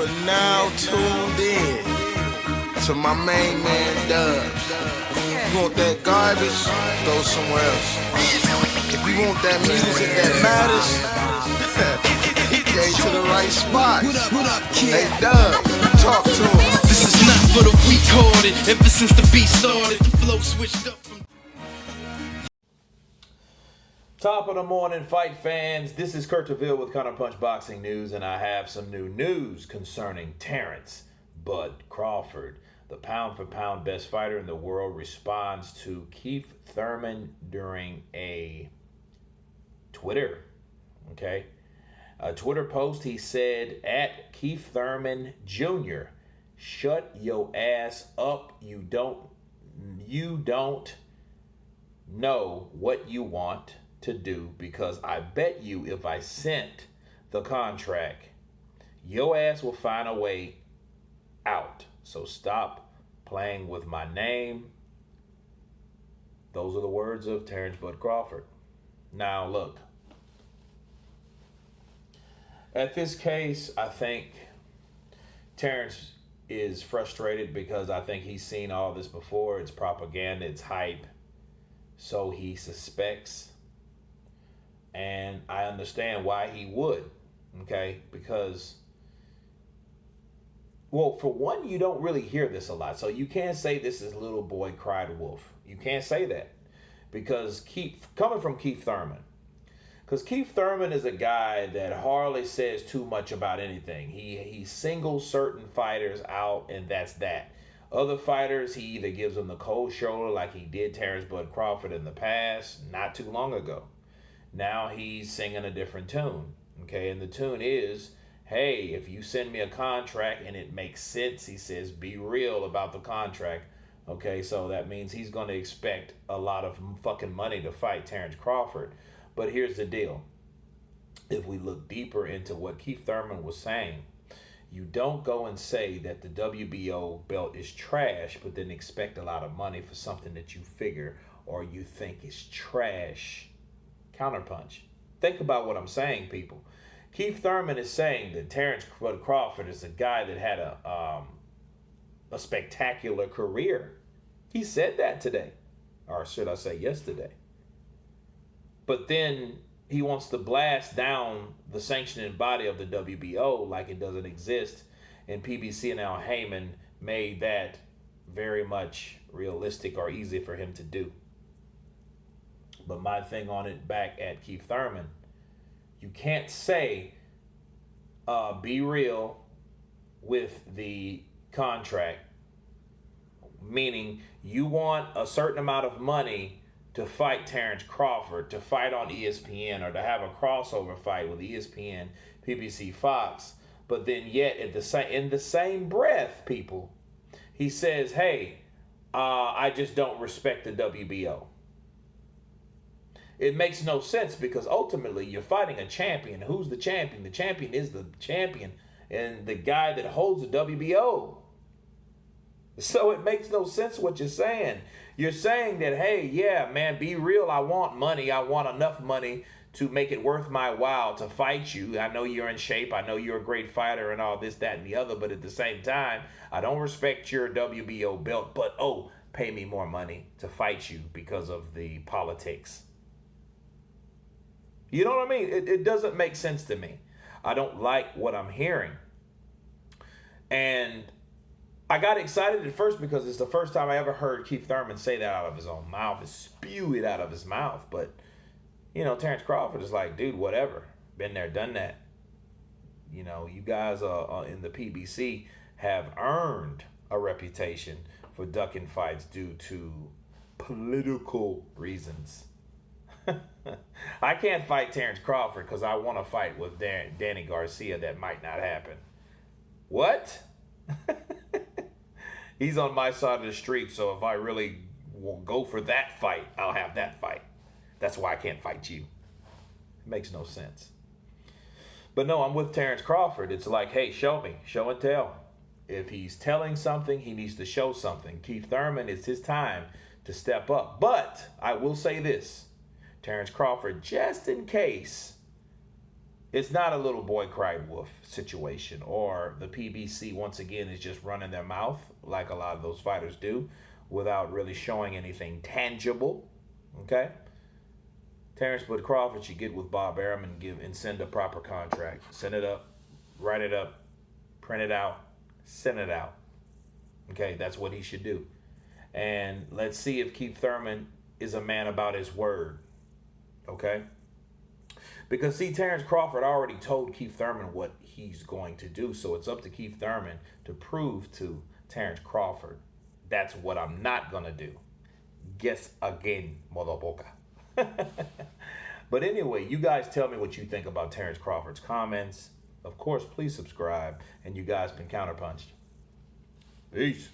are now tuned in to my main man Dubs. If you want that garbage, go somewhere else. If you want that music that matters, he came to the right spot. What up, kid? Hey Dub, talk to him. This is not for the retarded. Ever since the beat started, the flow switched up from... Top of the morning, fight fans. This is Kurt DeVille with Counterpunch Boxing News, and I have some new news concerning Terence Bud Crawford. The pound-for-pound best fighter in the world responds to Keith Thurman during a Twitter post. He said, at Keith Thurman Jr., shut your ass up. You don't know what you want to do, because I bet you if I sent the contract, your ass will find a way out. So stop playing with my name. Those are the words of Terence Bud Crawford. Now look, at this case, I think Terence is frustrated because I think he's seen all this before. It's propaganda, it's hype. So he suspects. And I understand why he would, okay? Because, well, for one, you don't really hear this a lot. So you can't say this is little boy cried wolf. You can't say that. Because coming from Keith Thurman. Because Keith Thurman is a guy that hardly says too much about anything. He singles certain fighters out, and that's that. Other fighters, he either gives them the cold shoulder like he did Terence Bud Crawford in the past, not too long ago. Now he's singing a different tune, okay? And the tune is, hey, if you send me a contract and it makes sense, he says, be real about the contract, okay? So that means he's going to expect a lot of fucking money to fight Terence Crawford. But here's the deal. If we look deeper into what Keith Thurman was saying, you don't go and say that the WBO belt is trash, but then expect a lot of money for something that you figure or you think is trash. Counterpunch. Think about what I'm saying, people. Keith Thurman is saying that Terence Bud Crawford is a guy that had a spectacular career. He said that today, or should I say yesterday. But then he wants to blast down the sanctioning body of the WBO like it doesn't exist, and PBC and Al Heyman made that very much realistic or easy for him to do. But my thing on it back at Keith Thurman, you can't say be real with the contract, meaning you want a certain amount of money to fight Terence Crawford, to fight on ESPN, or to have a crossover fight with ESPN, PBC, Fox. But then yet in the same breath, people, he says, hey, I just don't respect the WBO. It makes no sense, because ultimately you're fighting a champion. Who's the champion? The champion is the champion and the guy that holds the WBO. So it makes no sense what you're saying. You're saying that, hey, yeah, man, be real. I want money. I want enough money to make it worth my while to fight you. I know you're in shape. I know you're a great fighter and all this, that, and the other. But at the same time, I don't respect your WBO belt. But, pay me more money to fight you because of the politics. You know what I mean? It doesn't make sense to me. I don't like what I'm hearing. And I got excited at first because it's the first time I ever heard Keith Thurman say that out of his own mouth and spew it out of his mouth. But, Terence Crawford is like, dude, whatever. Been there, done that. You guys in the PBC have earned a reputation for ducking fights due to political reasons. I can't fight Terence Crawford because I want to fight with Danny Garcia. That might not happen. What? He's on my side of the street, so if I really will go for that fight, I'll have that fight. That's why I can't fight you. It makes no sense. But no, I'm with Terence Crawford. It's like, hey, show me. Show and tell. If he's telling something, he needs to show something. Keith Thurman, it's his time to step up. But I will say this. Terence Crawford, just in case It's not a little boy cried wolf situation, or the PBC once again is just running their mouth like a lot of those fighters do without really showing anything tangible. Okay? Terence Crawford should get with Bob Arum and send a proper contract. Send it up, write it up, print it out, send it out. Okay, that's what he should do. And let's see if Keith Thurman is a man about his word. Okay? Because, see, Terence Crawford already told Keith Thurman what he's going to do. So it's up to Keith Thurman to prove to Terence Crawford, that's what I'm not going to do. Guess again, motherfucker. But anyway, you guys tell me what you think about Terence Crawford's comments. Of course, please subscribe. And you guys been counterpunched. Peace.